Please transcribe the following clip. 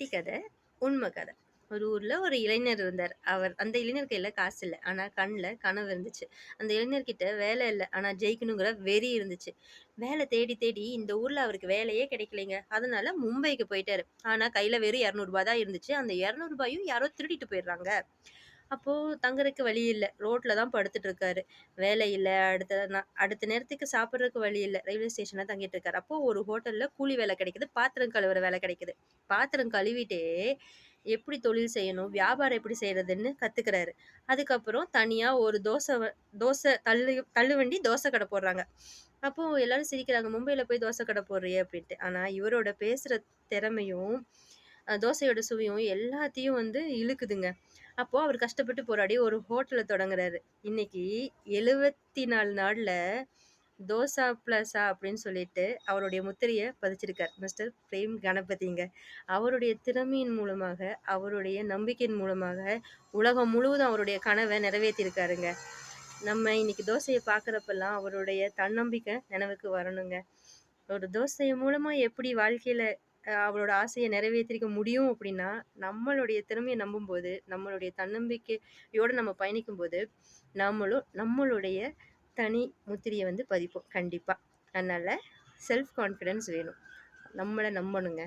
குட்டி கதை, உண்மை கதை. ஒரு ஊர்ல ஒரு இளைஞர் இருந்தார். அந்த இளைஞர் கையில காசு இல்ல. ஆனா கண்ல கனவு இருந்துச்சு. அந்த இளைஞர்கிட்ட வேலை இல்ல. ஆனா ஜெயிக்கணுங்கிற வெறி இருந்துச்சு. வேலை தேடி தேடி இந்த ஊர்ல அவருக்கு வேலையே கிடைக்கலைங்க. அதனால மும்பைக்கு போயிட்டாரு. ஆனா கையில வெறும் ரூ. 200 தான் இருந்துச்சு. அந்த ரூ. 200யும் யாரோ திருடிட்டு போயிடுறாங்க. அப்போ தங்குறதுக்கு வழி இல்ல. ரோட்ல தான் படுத்துட்டு இருக்காரு. வேலை இல்ல. அடுத்த நேரத்துக்கு சாப்பிடுறதுக்கு வழி இல்ல. ரயில்வே ஸ்டேஷன்ல தங்கிட்டு இருக்காரு. அப்போ ஒரு ஹோட்டல்ல கூலி வேலை கிடைக்குது. பாத்திரம் கழுவுற வேலை கிடைக்குது. பாத்திரம் கழுவிட்டே எப்படி தொழில் செய்யணும், வியாபாரம் எப்படி செய்றதுன்னு கத்துக்கிறாரு. அதுக்கப்புறம் தனியா ஒரு தோசை தள்ளுவண்டி தோசை கடை போடுறாங்க. அப்போ எல்லாரும் சிரிக்கிறாங்க. "மும்பைல போய் தோசை கடை போடுறியே" அப்படின்ட்டு. ஆனா இவரோட பேசுற திறமையும், தோசையோட சுவையும் எல்லாத்தையும் இழுக்குதுங்க. அப்போ அவர் கஷ்டப்பட்டு போராடி ஒரு ஹோட்டல தொடங்குறாரு. இன்னைக்கு 74 நாள்ல தோசா பிளாஸா அப்படின்னு சொல்லிட்டு அவருடைய முத்திரைய பதிச்சிருக்கார். Mister frame கணபதிங்க. அவருடைய திறமையின் மூலமாக, அவருடைய நம்பிக்கையின் மூலமாக உலகம் முழுவதும் அவருடைய கனவ நிறைவேத்தியிருக்காருங்க. நம்ம இன்னைக்கு தோசைய பார்க்குறப்பலாம் அவருடைய தன்னம்பிக்கை நினைவுக்கு வரணுங்க. ஒரு தோசை மூலமா எப்படி வாழ்க்கையில அவரோட ஆசைய நிறைவேத்திருக்க முடியும் அப்படின்னா, நம்மளுடைய திறமைய நம்பும்போது, நம்மளுடைய தன்னம்பிக்கையோட நம்ம பயணிக்கும்போது, நாமளும் நம்மளுடைய தனி முத்திரைய பதிப்போம் கண்டிப்பா. அதனால செல்ஃப் கான்ஃபிடன்ஸ் வேணும். நம்மள நம்பணுங்க.